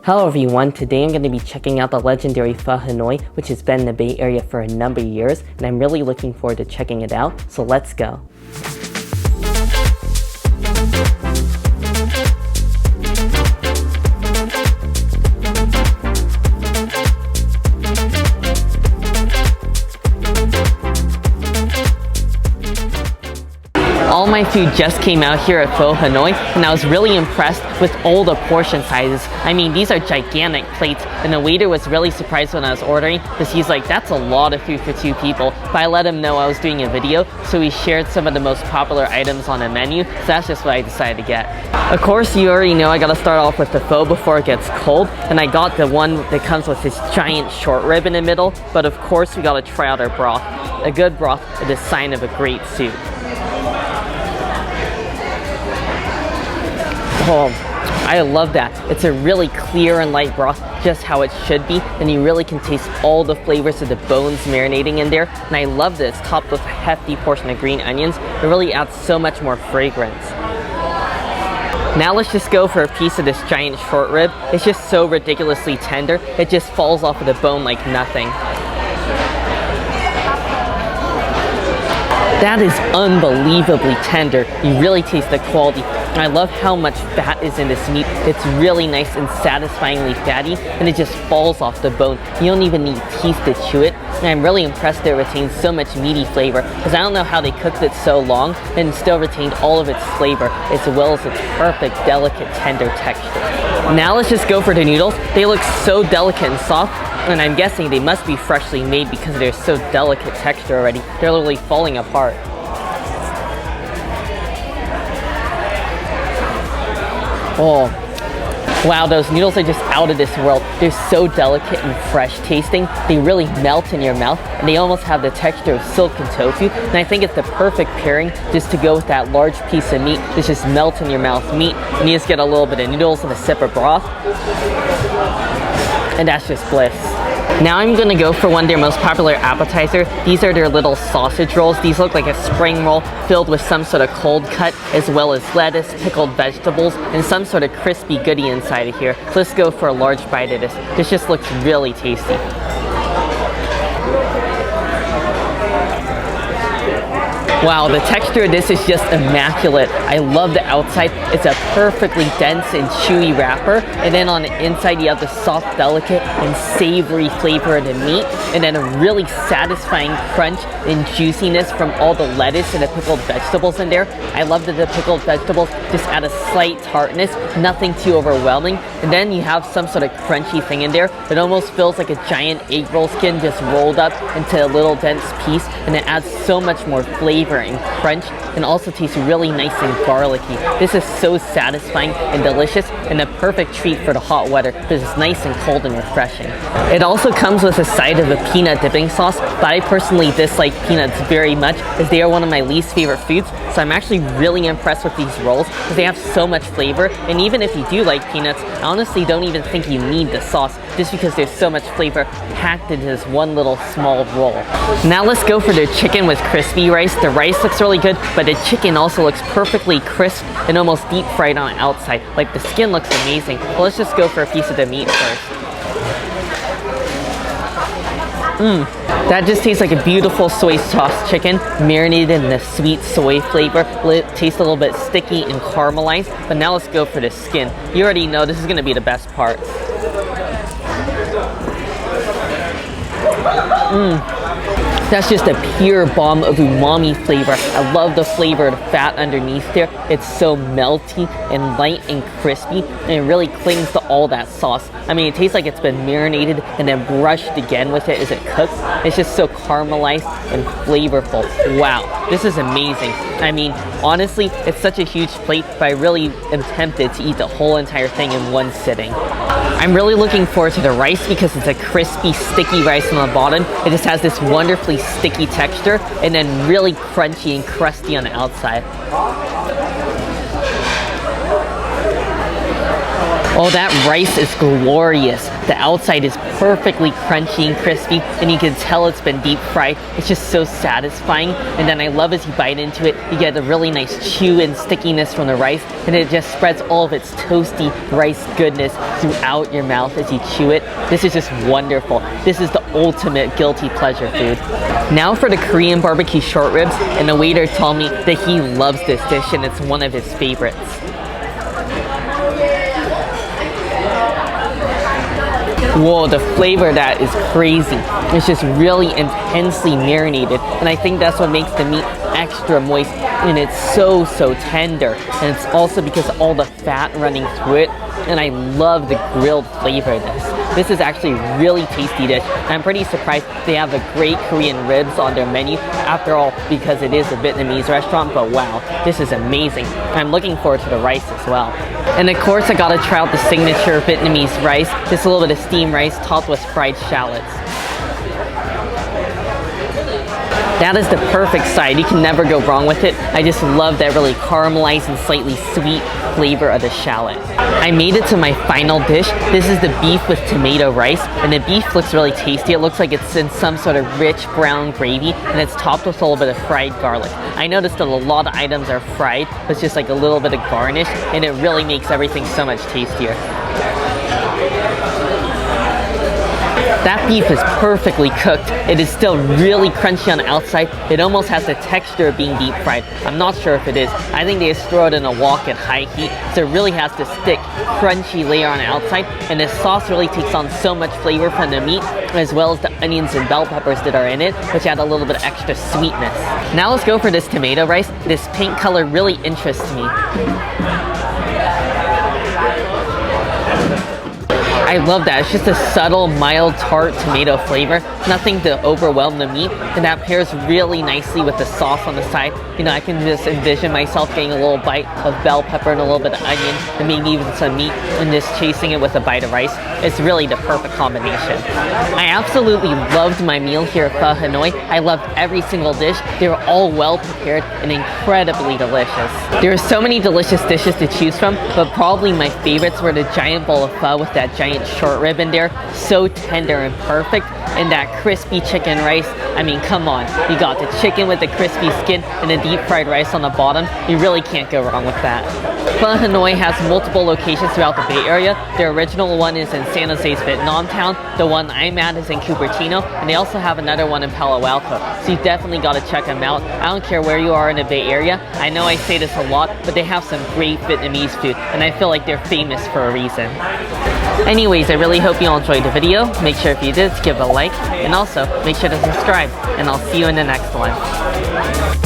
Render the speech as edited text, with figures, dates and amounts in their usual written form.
Hello everyone, today I'm going to be checking out the legendary Pho Hanoi, which has been in the Bay Area for a number of years, and I'm really looking forward to checking it out, so let's go. All my food just came out here at Pho Hanoi, and I was really impressed with all the portion sizes. I mean, these are gigantic plates, and the waiter was really surprised when I was ordering because he's like, that's a lot of food for 2 people. But I let him know I was doing a video, so he shared some of the most popular items on the menu, so that's just what I decided to get. Of course, you already know I gotta start off with the pho before it gets cold, and I got the one that comes with this giant short rib in the middle, but of course we gotta try out our broth. A good broth is a sign of a great soup. Oh, I love that. It's a really clear and light broth, just how it should be, and you really can taste all the flavors of the bones marinating in there. And I love that it's topped with a hefty portion of green onions. It really adds so much more fragrance. Now let's just go for a piece of this giant short rib. It's just so ridiculously tender. It just falls off of the bone like nothing. That is unbelievably tender. You really taste the quality. And I love how much fat is in this meat. It's really nice and satisfyingly fatty, and it just falls off the bone. You don't even need teeth to chew it. And I'm really impressed that it retains so much meaty flavor, because I don't know how they cooked it so long and still retained all of its flavor, as well as its perfect, delicate, tender texture. Now let's just go for the noodles. They look so delicate and soft, and I'm guessing they must be freshly made because they're so delicate texture already. They're literally falling apart. Oh, wow, those noodles are just out of this world. They're so delicate and fresh tasting. They really melt in your mouth, and they almost have the texture of silken tofu. And I think it's the perfect pairing just to go with that large piece of meat that's just melt in your mouth meat. And you just get a little bit of noodles and a sip of broth. And that's just bliss. Now I'm gonna go for one of their most popular appetizer. These are their little sausage rolls. These look like a spring roll filled with some sort of cold cut, as well as lettuce, pickled vegetables, and some sort of crispy goodie inside of here. So let's go for a large bite of this. This just looks really tasty. Wow, the texture of this is just immaculate. I love the outside. It's a perfectly dense and chewy wrapper. And then on the inside, you have the soft, delicate, and savory flavor of the meat. And then a really satisfying crunch and juiciness from all the lettuce and the pickled vegetables in there. I love that the pickled vegetables just add a slight tartness, nothing too overwhelming. And then you have some sort of crunchy thing in there. It almost feels like a giant egg roll skin just rolled up into a little dense piece. And it adds so much more flavor and crunch, and also tastes really nice and garlicky. This is so satisfying and delicious, and a perfect treat for the hot weather because it's nice and cold and refreshing. It also comes with a side of a peanut dipping sauce, but I personally dislike peanuts very much as they are one of my least favorite foods, so I'm actually really impressed with these rolls because they have so much flavor. And even if you do like peanuts, I honestly don't even think you need the sauce just because there's so much flavor packed into this one little small roll. Now let's go for the chicken with crispy rice. The rice looks really good, but the chicken also looks perfectly crisp and almost deep fried on the outside. Like, the skin looks amazing. Well, let's just go for a piece of the meat first. That just tastes like a beautiful soy sauce chicken, marinated in the sweet soy flavor. It tastes a little bit sticky and caramelized, but now let's go for the skin. You already know this is gonna be the best part. That's just a pure bomb of umami flavor. I love the flavor of the fat underneath there. It's so melty and light and crispy, and it really clings to all that sauce. I mean, it tastes like it's been marinated and then brushed again with it as it cooks. It's just so caramelized and flavorful. Wow, this is amazing. I mean, honestly, it's such a huge plate, but I really am tempted to eat the whole entire thing in one sitting. I'm really looking forward to the rice because it's a crispy, sticky rice on the bottom. It just has this wonderfully sticky texture and then really crunchy and crusty on the outside. Oh, that rice is glorious. The outside is perfectly crunchy and crispy, and you can tell it's been deep fried. It's just so satisfying. And then I love as you bite into it, you get a really nice chew and stickiness from the rice, and it just spreads all of its toasty rice goodness throughout your mouth as you chew it. This is just wonderful. This is the ultimate guilty pleasure food. Now for the Korean barbecue short ribs, and the waiter told me that he loves this dish and it's one of his favorites. Whoa, the flavor of that is crazy. It's just really intensely marinated, and I think that's what makes the meat extra moist, and it's so tender. And it's also because of all the fat running through it, and I love the grilled flavor of this. This is actually a really tasty dish. I'm pretty surprised they have a great Korean ribs on their menu, after all, because it is a Vietnamese restaurant, but wow, this is amazing. I'm looking forward to the rice as well. And of course, I gotta try out the signature Vietnamese rice. Just a little bit of steamed rice topped with fried shallots. That is the perfect side. You can never go wrong with it. I just love that really caramelized and slightly sweet flavor of the shallot. I made it to my final dish. This is the beef with tomato rice, and the beef looks really tasty. It looks like it's in some sort of rich brown gravy, and it's topped with a little bit of fried garlic. I noticed that a lot of items are fried, but it's just like a little bit of garnish, and it really makes everything so much tastier. That beef is perfectly cooked. It is still really crunchy on the outside. It almost has the texture of being deep fried. I'm not sure if it is. I think they just throw it in a wok at high heat, so it really has this thick, crunchy layer on the outside, and the sauce really takes on so much flavor from the meat, as well as the onions and bell peppers that are in it, which add a little bit of extra sweetness. Now let's go for this tomato rice. This pink color really interests me. I love that. It's just a subtle, mild, tart tomato flavor. Nothing to overwhelm the meat, and that pairs really nicely with the sauce on the side. You know, I can just envision myself getting a little bite of bell pepper and a little bit of onion, and maybe even some meat, and just chasing it with a bite of rice. It's really the perfect combination. I absolutely loved my meal here at Pho Hanoi. I loved every single dish. They were all well prepared and incredibly delicious. There are so many delicious dishes to choose from, but probably my favorites were the giant bowl of pho with that giant short rib in there, so tender and perfect, and that crispy chicken rice. I mean, come on, you got the chicken with the crispy skin and the deep fried rice on the bottom. You really can't go wrong with that. Pho Hanoi has multiple locations throughout the Bay Area. Their original one is in San Jose's Vietnam town. The one I'm at is in Cupertino, and they also have another one in Palo Alto, so you definitely got to check them out. I don't care where you are in the Bay Area. I know I say this a lot, but they have some great Vietnamese food, and I feel like they're famous for a reason. Anyways, I really hope you all enjoyed the video. Make sure if you did, give it a like, and also make sure to subscribe, and I'll see you in the next one.